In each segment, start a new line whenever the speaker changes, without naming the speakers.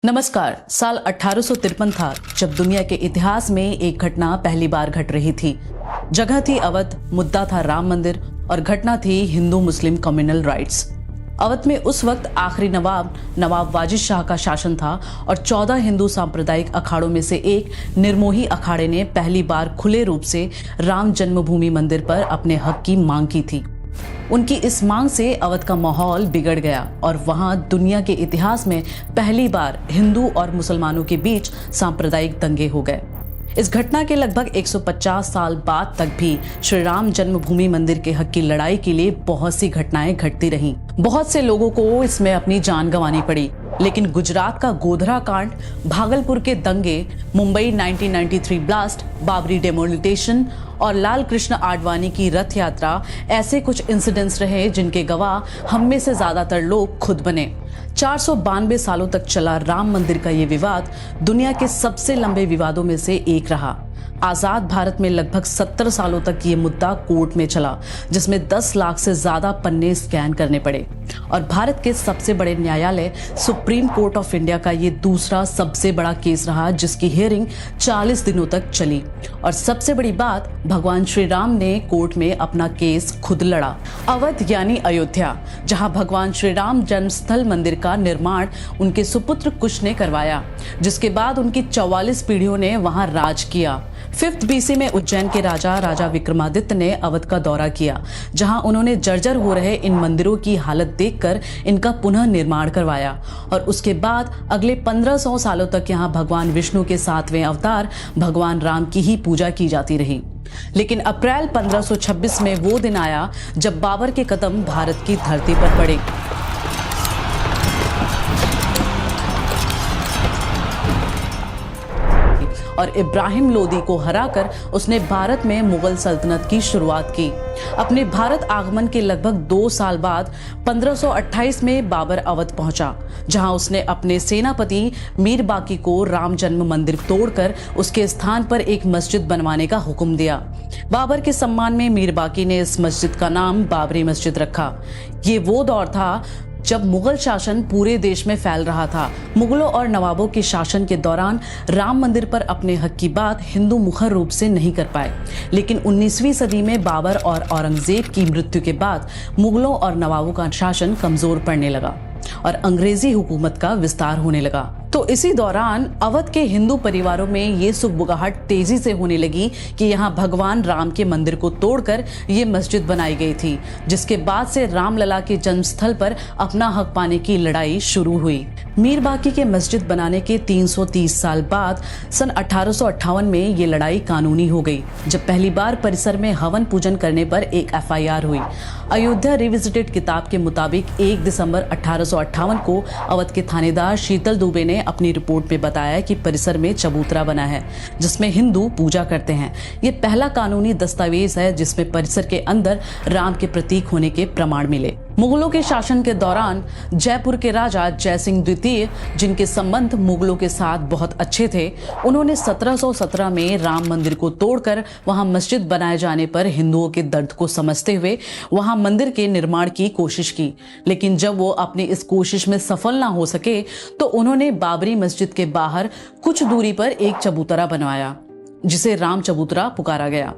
नमस्कार। साल 1853 था जब दुनिया के इतिहास में एक घटना पहली बार घट रही थी। जगह थी अवध, मुद्दा था राम मंदिर और घटना थी हिंदू मुस्लिम कम्युनल राइट्स। अवध में उस वक्त आखिरी नवाब वाजिद शाह का शासन था और 14 हिंदू सांप्रदायिक अखाड़ों में से एक निर्मोही अखाड़े ने पहली बार खुले रूप से राम जन्मभूमि मंदिर पर अपने हक की मांग की थी। उनकी इस मांग से अवध का माहौल बिगड़ गया और वहां दुनिया के इतिहास में पहली बार हिंदू और मुसलमानों के बीच सांप्रदायिक दंगे हो गए। इस घटना के लगभग 150 साल बाद तक भी श्री राम जन्मभूमि मंदिर के हक की लड़ाई के लिए बहुत सी घटनाएं घटती रहीं। बहुत से लोगों को इसमें अपनी जान गंवानी पड़ी, लेकिन गुजरात का गोधरा कांड, भागलपुर के दंगे, मुंबई 1993 ब्लास्ट, बाबरी डेमोलिटेशन और लाल कृष्ण आडवाणी की रथ यात्रा ऐसे कुछ इंसिडेंट्स रहे जिनके गवाह हम में से ज्यादातर लोग खुद बने। 492 सालों तक चला राम मंदिर का ये विवाद दुनिया के सबसे लंबे विवादों में से एक रहा। आजाद भारत में लगभग 70 सालों तक ये मुद्दा कोर्ट में चला, जिसमें 10 लाख से ज्यादा पन्ने स्कैन करने पड़े और भारत के सबसे बड़े न्यायालय सुप्रीम कोर्ट ऑफ इंडिया का ये दूसरा सबसे बड़ा केस रहा, जिसकी हियरिंग 40 दिनों तक चली। और सबसे बड़ी बात, भगवान श्री राम ने कोर्ट में अपना केस खुद लड़ा। अवध यानी अयोध्या, जहां भगवान श्री राम जन्मस्थल मंदिर का निर्माण उनके सुपुत्र कुश ने करवाया, जिसके बाद उनकी 44 पीढ़ियों ने वहां राज किया। 5th BC में उज्जैन के राजा विक्रमादित्य ने अवध का दौरा किया, जहां उन्होंने जर्जर हो रहे इन मंदिरों की हालत देखकर इनका पुनः निर्माण करवाया और उसके बाद अगले 1500 सालों तक यहां भगवान विष्णु के 7वें अवतार भगवान राम की ही पूजा की जाती रही। लेकिन अप्रैल 1526 में वो दिन आया जब बाबर के कदम भारत की धरती पर पड़े। और इब्राहिम लोदी को हराकर उसने भारत में मुगल सल्तनत की शुरुआत की। अपने भारत आगमन के लगभग 2 साल बाद 1528 में बाबर अवध पहुंचा, जहां उसने अपने सेनापति मीर बाकी को राम जन्म मंदिर तोड़कर उसके स्थान पर एक मस्जिद बनवाने का हुक्म दिया। बाबर के सम्मान में मीर बाकी ने इस मस्जिद का नाम बाबरी मस्जिद रखा। ये वो दौर था जब मुगल शासन पूरे देश में फैल रहा था। मुगलों और नवाबों के शासन के दौरान राम मंदिर पर अपने हक की बात हिंदू मुखर रूप से नहीं कर पाए, लेकिन 19वीं सदी में बाबर और औरंगजेब की मृत्यु के बाद मुगलों और नवाबों का शासन कमजोर पड़ने लगा और अंग्रेजी हुकूमत का विस्तार होने लगा। तो इसी दौरान अवध के हिंदू परिवारों में ये सुगबुगाहट तेजी से होने लगी कि यहाँ भगवान राम के मंदिर को तोड़कर ये मस्जिद बनाई गई थी, जिसके बाद से रामलला के जन्मस्थल पर अपना हक पाने की लड़ाई शुरू हुई। मीर बाकी के मस्जिद बनाने के 330 साल बाद सन 1858 में ये लड़ाई कानूनी हो गई, जब पहली बार परिसर में हवन पूजन करने पर एक FIR हुई। अयोध्या रिविजिटेड किताब के मुताबिक 1 दिसंबर 1858 को अवध के थानेदार शीतल दुबे ने अपनी रिपोर्ट में बताया कि परिसर में चबूतरा बना है जिसमें हिंदू पूजा करते हैं। ये पहला कानूनी दस्तावेज है जिसमें परिसर के अंदर राम के प्रतीक होने के प्रमाण मिले। मुगलों के शासन के दौरान जयपुर के राजा जयसिंह द्वितीय, जिनके संबंध मुगलों के साथ बहुत अच्छे थे, उन्होंने 1717 में राम मंदिर को तोड़कर वहां मस्जिद बनाए जाने पर हिंदुओं के दर्द को समझते हुए वहां मंदिर के निर्माण की कोशिश की। लेकिन जब वो अपनी इस कोशिश में सफल ना हो सके तो उन्होंने बाबरी मस्जिद के बाहर कुछ दूरी पर एक चबूतरा बनवाया, जिसे राम चबूतरा पुकारा गया,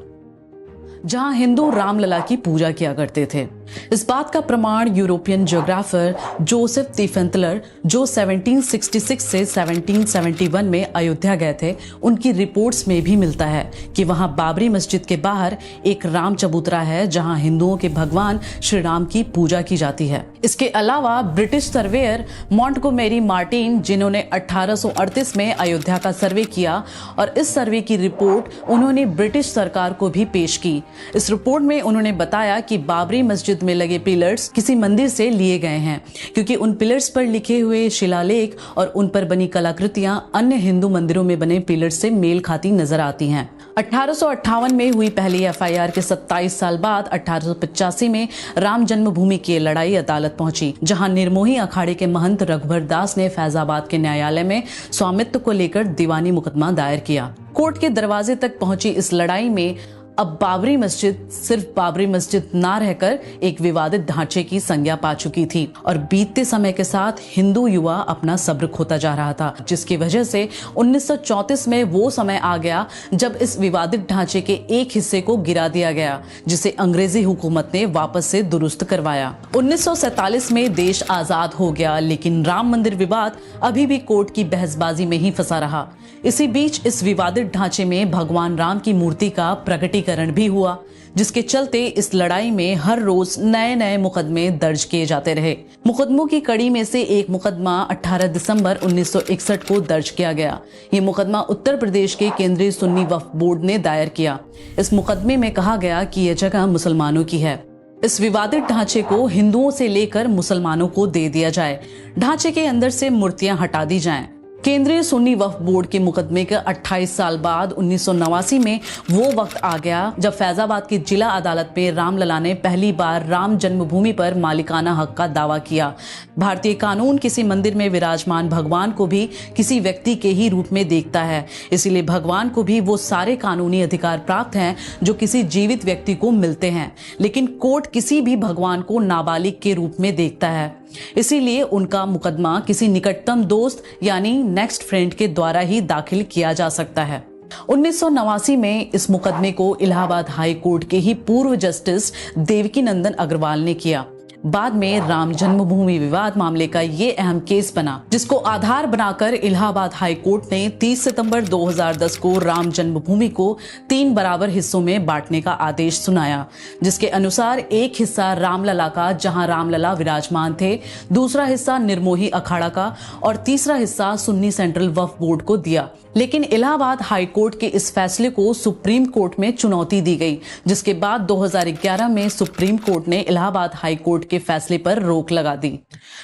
जहां हिंदू रामलला की पूजा किया करते थे। इस बात का प्रमाण यूरोपियन ज्योग्राफर जोसेफ तिफेंतलर, जो 1766 से 1771 में अयोध्या गए थे, उनकी रिपोर्ट्स में भी मिलता है कि वहां बाबरी मस्जिद के बाहर एक राम चबूतरा है जहां हिंदुओं के भगवान श्री राम की पूजा की जाती है। इसके अलावा ब्रिटिश सर्वेयर मॉन्टगोमेरी मार्टिन, जिन्होंने 1838 में अयोध्या का सर्वे किया और इस सर्वे की रिपोर्ट उन्होंने ब्रिटिश सरकार को भी पेश की। इस रिपोर्ट में उन्होंने बताया कि बाबरी मस्जिद में लगे पिलर्स किसी मंदिर से लिए गए हैं, क्योंकि उन पिलर्स पर लिखे हुए शिलालेख और उन पर बनी कलाकृतियां अन्य हिंदू मंदिरों में बने पिलर्स से मेल खाती नजर आती हैं। 1858 में हुई पहली FIR के 27 साल बाद 1885 में राम जन्मभूमि की लड़ाई अदालत पहुंची, जहां निर्मोही अखाड़े के महंत रघुबर दास ने फैजाबाद के न्यायालय में स्वामित्व को लेकर दीवानी मुकदमा दायर किया। कोर्ट के दरवाजे तक पहुंची इस लड़ाई में अब बाबरी मस्जिद सिर्फ बाबरी मस्जिद ना रहकर एक विवादित ढांचे की संज्ञा पा चुकी थी और बीतते समय के साथ हिंदू युवा अपना सब्र खोता जा रहा था, जिसकी वजह से 1934 में वो समय आ गया जब इस विवादित ढांचे के एक हिस्से को गिरा दिया गया, जिसे अंग्रेजी हुकूमत ने वापस से दुरुस्त करवाया। 1947 में देश आजाद हो गया, लेकिन राम मंदिर विवाद अभी भी कोर्ट की बहसबाजी में ही फंसा रहा। इसी बीच इस विवादित ढांचे में भगवान राम की मूर्ति का प्रकटीकरण भी हुआ, जिसके चलते इस लड़ाई में हर रोज नए नए मुकदमे दर्ज किए जाते रहे। मुकदमों की कड़ी में से एक मुकदमा 18 दिसंबर 1961 को दर्ज किया गया। ये मुकदमा उत्तर प्रदेश के केंद्रीय सुन्नी वक्फ बोर्ड ने दायर किया। इस मुकदमे में कहा गया कि यह जगह मुसलमानों की है। इस विवादित ढांचे को हिंदुओं से लेकर मुसलमानों को दे दिया जाए, ढांचे के अंदर से मूर्तियां हटा दी जाएं। केंद्रीय सुन्नी वक्फ बोर्ड के मुकदमे के 28 साल बाद 1989 में वो वक्त आ गया जब फैजाबाद की जिला अदालत में रामलला ने पहली बार राम जन्मभूमि पर मालिकाना हक का दावा किया। भारतीय कानून किसी मंदिर में विराजमान भगवान को भी किसी व्यक्ति के ही रूप में देखता है, इसीलिए भगवान को भी वो सारे कानूनी अधिकार प्राप्त हैं जो किसी जीवित व्यक्ति को मिलते हैं, लेकिन कोर्ट किसी भी भगवान को नाबालिग के रूप में देखता है। इसीलिए उनका मुकदमा किसी निकटतम दोस्त यानी नेक्स्ट फ्रेंड के द्वारा ही दाखिल किया जा सकता है। 1989 में इस मुकदमे को इलाहाबाद हाई कोर्ट के ही पूर्व जस्टिस देवकीनंदन अग्रवाल ने किया। बाद में राम जन्मभूमि विवाद मामले का ये अहम केस बना, जिसको आधार बनाकर इलाहाबाद हाई कोर्ट ने 30 सितंबर 2010 को राम जन्मभूमि को 3 बराबर हिस्सों में बांटने का आदेश सुनाया, जिसके अनुसार एक हिस्सा रामलला का जहां रामलला विराजमान थे, दूसरा हिस्सा निर्मोही अखाड़ा का और तीसरा हिस्सा सुन्नी सेंट्रल वक्फ बोर्ड को दिया। लेकिन इलाहाबाद हाई कोर्ट के इस फैसले को सुप्रीम कोर्ट में चुनौती दी गई, जिसके बाद 2011 में सुप्रीम कोर्ट ने इलाहाबाद हाई कोर्ट के फैसले पर रोक लगा दी।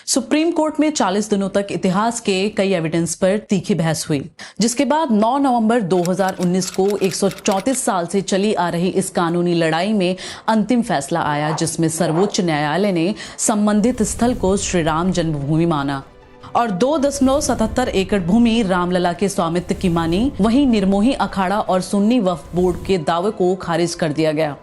सुप्रीम कोर्ट में 40 दिनों तक इतिहास के कई एविडेंस पर तीखी बहस हुई, जिसके बाद 9 नवंबर 2019 को 134 साल से चली आ रही इस कानूनी लड़ाई में अंतिम फैसला आया, जिसमें सर्वोच्च न्यायालय ने संबंधित स्थल को श्री राम जन्मभूमि माना और 2.77 एकड़ भूमि रामलला के स्वामित्व की मानी। वहीं निर्मोही अखाड़ा और सुन्नी वक्फ बोर्ड के दावे को खारिज कर दिया गया।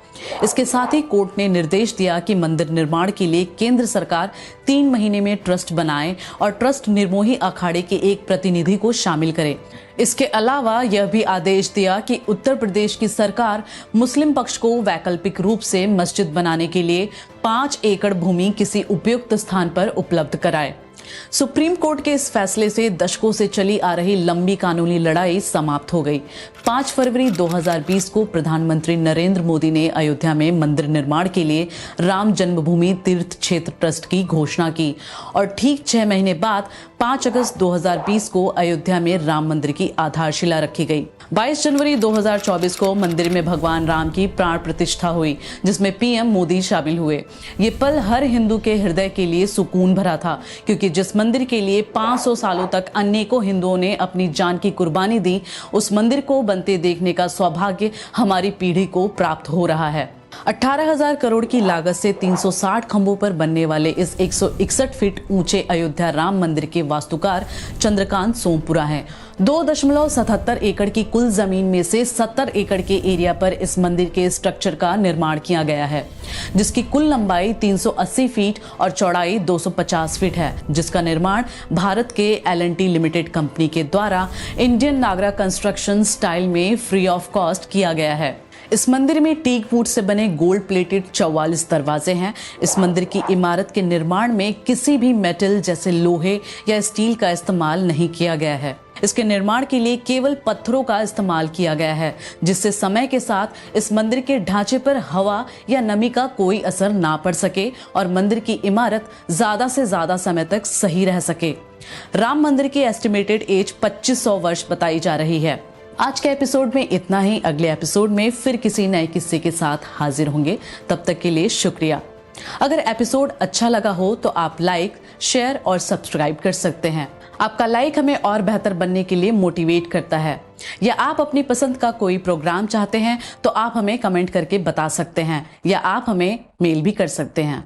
इसके साथ ही कोर्ट ने निर्देश दिया कि मंदिर निर्माण के लिए केंद्र सरकार 3 महीने में ट्रस्ट बनाए और ट्रस्ट निर्मोही अखाड़े के एक प्रतिनिधि को शामिल करे। इसके अलावा यह भी आदेश दिया कि उत्तर प्रदेश की सरकार मुस्लिम पक्ष को वैकल्पिक रूप से मस्जिद बनाने के लिए 5 एकड़ भूमि किसी उपयुक्त स्थान पर उपलब्ध कराए। सुप्रीम कोर्ट के इस फैसले से दशकों से चली आ रही लंबी कानूनी लड़ाई समाप्त हो गई। 5 फरवरी 2020 को प्रधानमंत्री नरेंद्र मोदी ने अयोध्या में मंदिर निर्माण के लिए राम जन्मभूमि तीर्थ क्षेत्र ट्रस्ट की घोषणा की और ठीक 6 महीने बाद 5 अगस्त 2020 को अयोध्या में राम मंदिर की आधारशिला रखी गई। 22 जनवरी 2024 को मंदिर में भगवान राम की प्राण प्रतिष्ठा हुई, जिसमें पीएम मोदी शामिल हुए। ये पल हर हिंदू के हृदय के लिए सुकून भरा था, क्योंकि जिस मंदिर के लिए 500 सालों तक अनेकों हिंदुओं ने अपनी जान की कुर्बानी दी, उस मंदिर को बनते देखने का सौभाग्य हमारी पीढ़ी को प्राप्त हो रहा है। 18,000 करोड़ की लागत से 360 खंभों पर बनने वाले इस 161 फीट ऊंचे अयोध्या राम मंदिर के वास्तुकार चंद्रकांत सोमपुरा हैं। 2.77 एकड़ की कुल जमीन में से 70 एकड़ के एरिया पर इस मंदिर के स्ट्रक्चर का निर्माण किया गया है, जिसकी कुल लंबाई 380 फीट और चौड़ाई 250 फीट है, जिसका निर्माण भारत के L&T लिमिटेड कंपनी के द्वारा इंडियन नागरा कंस्ट्रक्शन स्टाइल में फ्री ऑफ कॉस्ट किया गया है। इस मंदिर में टीक वुड से बने गोल्ड प्लेटेड 44 दरवाजे हैं। इस मंदिर की इमारत के निर्माण में किसी भी मेटल जैसे लोहे या स्टील का इस्तेमाल नहीं किया गया है। इसके निर्माण के लिए केवल पत्थरों का इस्तेमाल किया गया है, जिससे समय के साथ इस मंदिर के ढांचे पर हवा या नमी का कोई असर ना पड़ सके और मंदिर की इमारत ज्यादा से ज्यादा समय तक सही रह सके। राम मंदिर की एस्टिमेटेड एज 2500 वर्ष बताई जा रही है। आज के एपिसोड में इतना ही। अगले एपिसोड में फिर किसी नए किस्से के साथ हाजिर होंगे। तब तक के लिए शुक्रिया। अगर एपिसोड अच्छा लगा हो तो आप लाइक, शेयर और सब्सक्राइब कर सकते हैं। आपका लाइक हमें और बेहतर बनने के लिए मोटिवेट करता है। या आप अपनी पसंद का कोई प्रोग्राम चाहते हैं तो आप हमें कमेंट करके बता सकते हैं या आप हमें मेल भी कर सकते हैं।